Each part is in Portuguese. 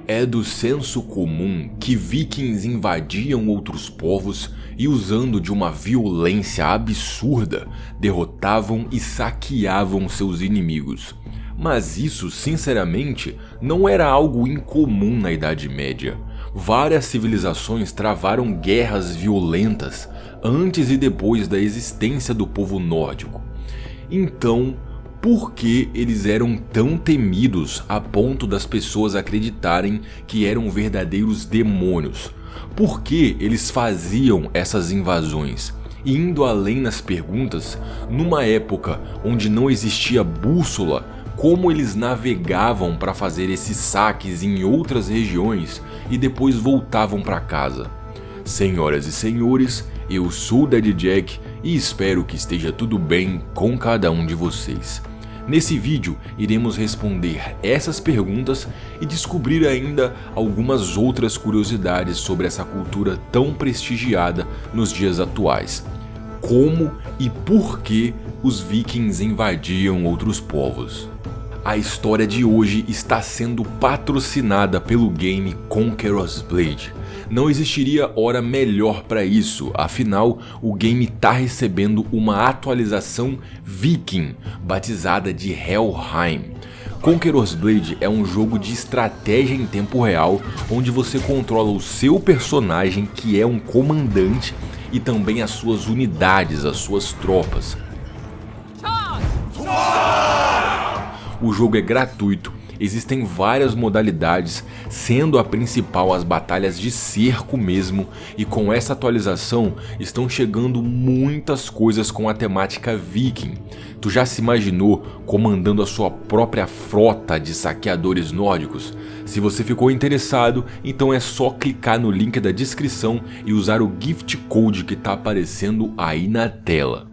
É do senso comum que vikings invadiam outros povos e, usando de uma violência absurda, derrotavam e saqueavam seus inimigos. Mas isso, sinceramente, não era algo incomum na Idade Média. Várias civilizações travaram guerras violentas antes e depois da existência do povo nórdico. Então, por que eles eram tão temidos a ponto das pessoas acreditarem que eram verdadeiros demônios? Por que eles faziam essas invasões? E indo além nas perguntas, numa época onde não existia bússola, como eles navegavam para fazer esses saques em outras regiões e depois voltavam para casa? Senhoras e senhores, eu sou o Daddy Jack e espero que esteja tudo bem com cada um de vocês. Nesse vídeo, iremos responder essas perguntas e descobrir ainda algumas outras curiosidades sobre essa cultura tão prestigiada nos dias atuais. Como e por que os vikings invadiam outros povos? A história de hoje está sendo patrocinada pelo game Conqueror's Blade. Não existiria hora melhor para isso, afinal o game está recebendo uma atualização Viking, batizada de Helheim. Conqueror's Blade é um jogo de estratégia em tempo real, onde você controla o seu personagem, que é um comandante, e também as suas unidades, as suas tropas. O jogo é gratuito, existem várias modalidades, sendo a principal as batalhas de cerco mesmo, e com essa atualização estão chegando muitas coisas com a temática viking. Tu já se imaginou comandando a sua própria frota de saqueadores nórdicos? Se você ficou interessado, então é só clicar no link da descrição e usar o gift code que está aparecendo aí na tela.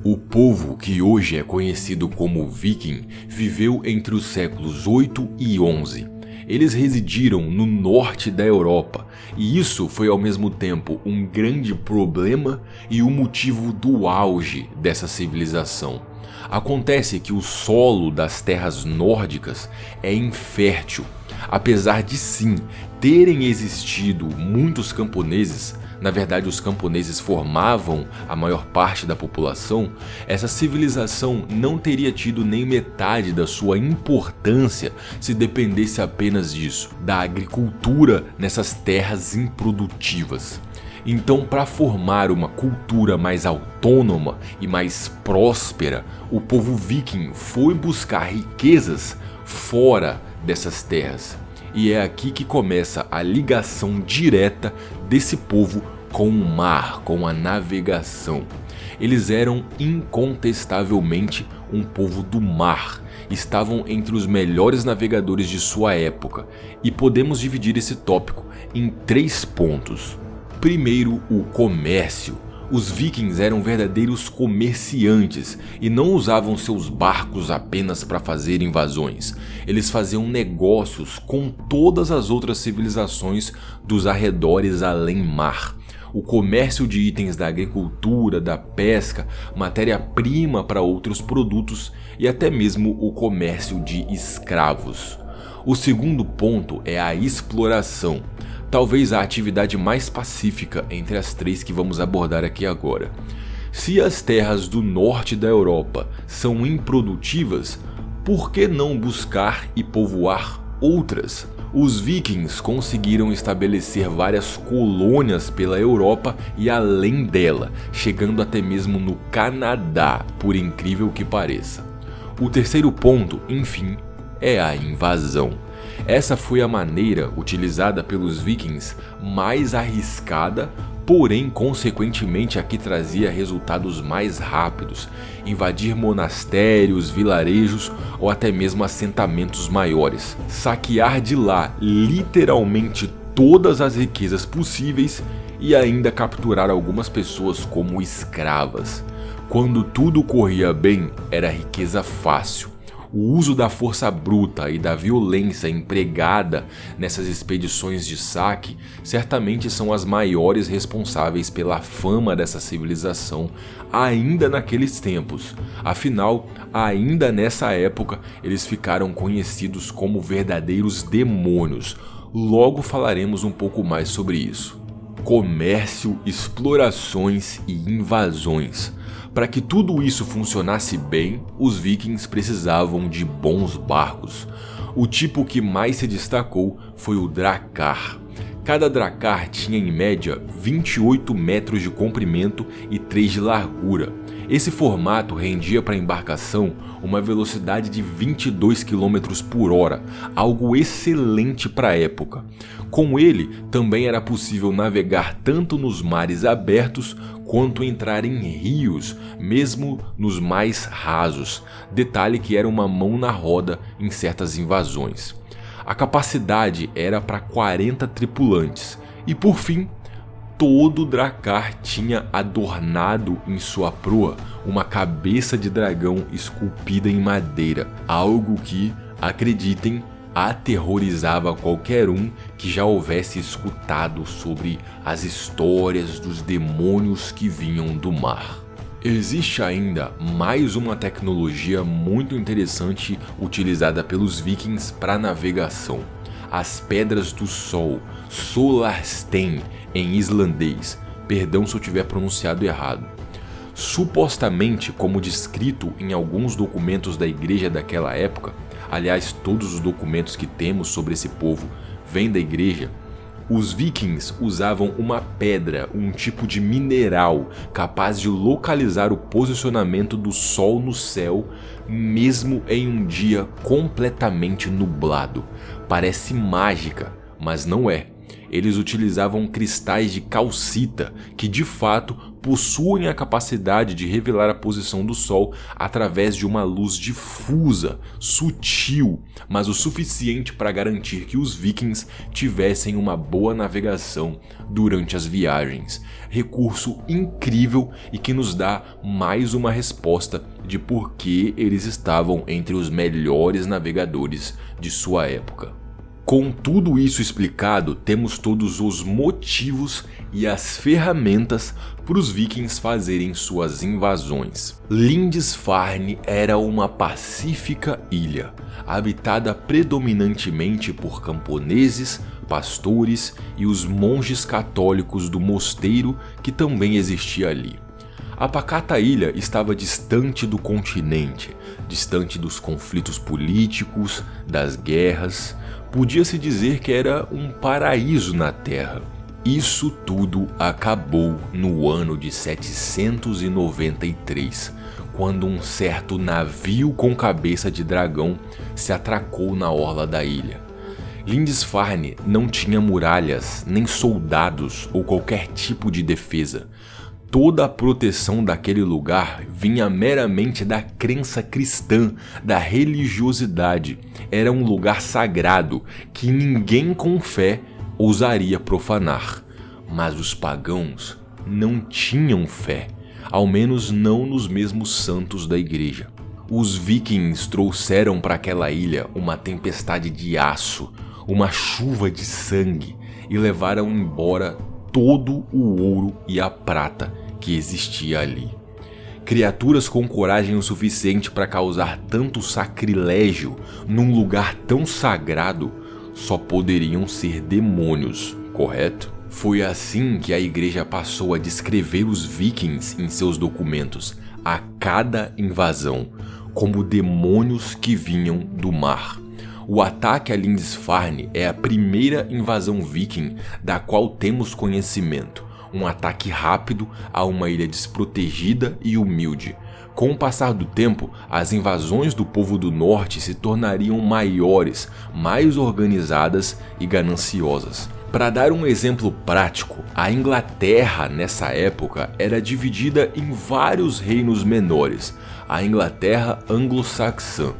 O povo, que hoje é conhecido como Viking, viveu entre os séculos 8 e 11. Eles residiram no norte da Europa, e isso foi ao mesmo tempo um grande problema e o motivo do auge dessa civilização. Acontece que o solo das terras nórdicas é infértil. Apesar de sim terem existido muitos camponeses, na verdade os camponeses formavam a maior parte da população, essa civilização não teria tido nem metade da sua importância se dependesse apenas disso, da agricultura nessas terras improdutivas. Então, para formar uma cultura mais autônoma e mais próspera, o povo viking foi buscar riquezas fora dessas terras. E é aqui que começa a ligação direta desse povo com o mar, com a navegação. Eles eram incontestavelmente um povo do mar, estavam entre os melhores navegadores de sua época, e podemos dividir esse tópico em 3 pontos. Primeiro, o comércio. Os vikings eram verdadeiros comerciantes e não usavam seus barcos apenas para fazer invasões. Eles faziam negócios com todas as outras civilizações dos arredores além mar. O comércio de itens da agricultura, da pesca, matéria-prima para outros produtos e até mesmo o comércio de escravos. O segundo ponto é a exploração. Talvez a atividade mais pacífica entre as 3 que vamos abordar aqui agora. Se as terras do norte da Europa são improdutivas, por que não buscar e povoar outras? Os vikings conseguiram estabelecer várias colônias pela Europa e além dela, chegando até mesmo no Canadá, por incrível que pareça. O terceiro ponto, enfim, é a invasão. Essa foi a maneira utilizada pelos vikings mais arriscada, porém consequentemente a que trazia resultados mais rápidos: invadir monastérios, vilarejos ou até mesmo assentamentos maiores, saquear de lá literalmente todas as riquezas possíveis e ainda capturar algumas pessoas como escravas. Quando tudo corria bem, era riqueza fácil. O uso da força bruta e da violência empregada nessas expedições de saque certamente são as maiores responsáveis pela fama dessa civilização ainda naqueles tempos. Afinal, ainda nessa época, eles ficaram conhecidos como verdadeiros demônios. Logo falaremos um pouco mais sobre isso. Comércio, explorações e invasões. Para que tudo isso funcionasse bem, os vikings precisavam de bons barcos. O tipo que mais se destacou foi o drakkar. Cada drakkar tinha em média 28 metros de comprimento e 3 de largura. Esse formato rendia para a embarcação uma velocidade de 22 km por hora, algo excelente para a época. Com ele, também era possível navegar tanto nos mares abertos quanto entrar em rios, mesmo nos mais rasos. Detalhe que era uma mão na roda em certas invasões. A capacidade era para 40 tripulantes. E por fim, todo drakkar tinha adornado em sua proa uma cabeça de dragão esculpida em madeira, algo que, acreditem, aterrorizava qualquer um que já houvesse escutado sobre as histórias dos demônios que vinham do mar. Existe ainda mais uma tecnologia muito interessante utilizada pelos vikings para navegação: as Pedras do Sol, Solarstein em islandês. Perdão se eu tiver pronunciado errado. Supostamente, como descrito em alguns documentos da igreja daquela época, aliás, todos os documentos que temos sobre esse povo vêm da igreja, os vikings usavam uma pedra, um tipo de mineral, capaz de localizar o posicionamento do sol no céu, mesmo em um dia completamente nublado. Parece mágica, mas não é. Eles utilizavam cristais de calcita, que de fato possuem a capacidade de revelar a posição do Sol através de uma luz difusa, sutil, mas o suficiente para garantir que os vikings tivessem uma boa navegação durante as viagens. Recurso incrível e que nos dá mais uma resposta de por que eles estavam entre os melhores navegadores de sua época. Com tudo isso explicado, temos todos os motivos e as ferramentas para os vikings fazerem suas invasões. Lindisfarne era uma pacífica ilha, habitada predominantemente por camponeses, pastores e os monges católicos do mosteiro que também existia ali. A pacata ilha estava distante do continente, distante dos conflitos políticos, das guerras. Podia-se dizer que era um paraíso na Terra. Isso tudo acabou no ano de 793, quando um certo navio com cabeça de dragão se atracou na orla da ilha. Lindisfarne não tinha muralhas, nem soldados ou qualquer tipo de defesa. Toda a proteção daquele lugar vinha meramente da crença cristã, da religiosidade. Era um lugar sagrado que ninguém com fé ousaria profanar. Mas os pagãos não tinham fé, ao menos não nos mesmos santos da igreja. Os vikings trouxeram para aquela ilha uma tempestade de aço, uma chuva de sangue e levaram embora todo o ouro e a prata que existia ali. Criaturas com coragem o suficiente para causar tanto sacrilégio num lugar tão sagrado só poderiam ser demônios, correto? Foi assim que a igreja passou a descrever os vikings em seus documentos, a cada invasão, como demônios que vinham do mar. O ataque a Lindisfarne é a primeira invasão viking da qual temos conhecimento. Um ataque rápido a uma ilha desprotegida e humilde. Com o passar do tempo, as invasões do povo do norte se tornariam maiores, mais organizadas e gananciosas. Para dar um exemplo prático, a Inglaterra nessa época era dividida em vários reinos menores, a Inglaterra anglo-saxã.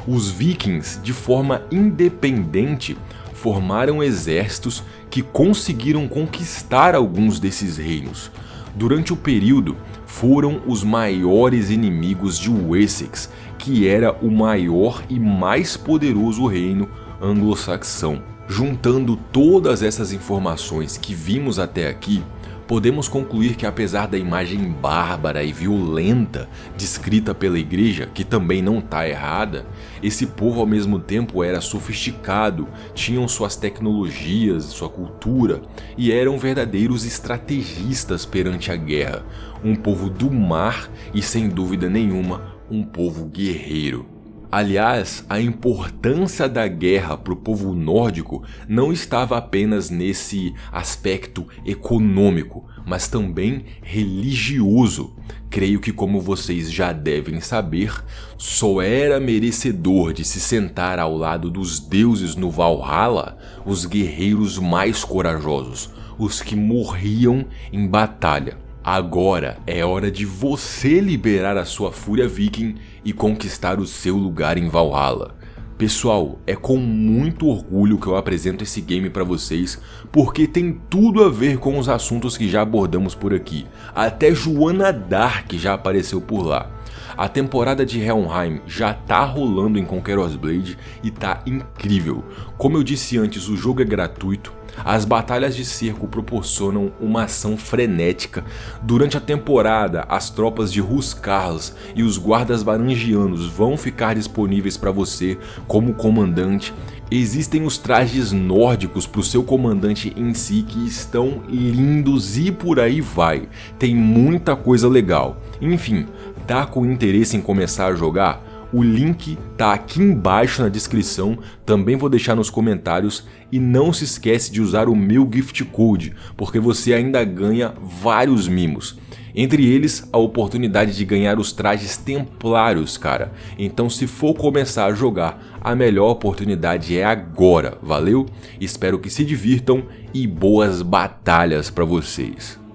Os vikings, de forma independente, formaram exércitos que conseguiram conquistar alguns desses reinos. Durante o período, foram os maiores inimigos de Wessex, que que era o maior e mais poderoso reino anglo-saxão. Juntando todas essas informações que vimos até aqui, podemos concluir que apesar da imagem bárbara e violenta descrita pela igreja, que também não está errada, esse povo ao mesmo tempo era sofisticado, tinham suas tecnologias, sua cultura e eram verdadeiros estrategistas perante a guerra, um povo do mar e sem dúvida nenhuma um povo guerreiro. Aliás, a importância da guerra para o povo nórdico não estava apenas nesse aspecto econômico, mas também religioso. Creio que, como vocês já devem saber, só era merecedor de se sentar ao lado dos deuses no Valhalla os guerreiros mais corajosos, os que morriam em batalha. Agora é hora de você liberar a sua fúria viking e conquistar o seu lugar em Valhalla. Pessoal, é com muito orgulho que eu apresento esse game para vocês, porque tem tudo a ver com os assuntos que já abordamos por aqui. Até Joana Dark já apareceu por lá. A temporada de Helheim já tá rolando em Conqueror's Blade e tá incrível. Como eu disse antes, o jogo é gratuito. As batalhas de cerco proporcionam uma ação frenética. Durante a temporada, as tropas de Huskarls e os guardas varangianos vão ficar disponíveis para você como comandante. Existem os trajes nórdicos para o seu comandante em si que estão lindos e por aí vai. Tem muita coisa legal. Enfim, tá com interesse em começar a jogar? O link tá aqui embaixo na descrição, também vou deixar nos comentários e não se esquece de usar o meu gift code, porque você ainda ganha vários mimos. Entre eles, a oportunidade de ganhar os trajes templários, cara. Então se for começar a jogar, a melhor oportunidade é agora, valeu? Espero que se divirtam e boas batalhas pra vocês.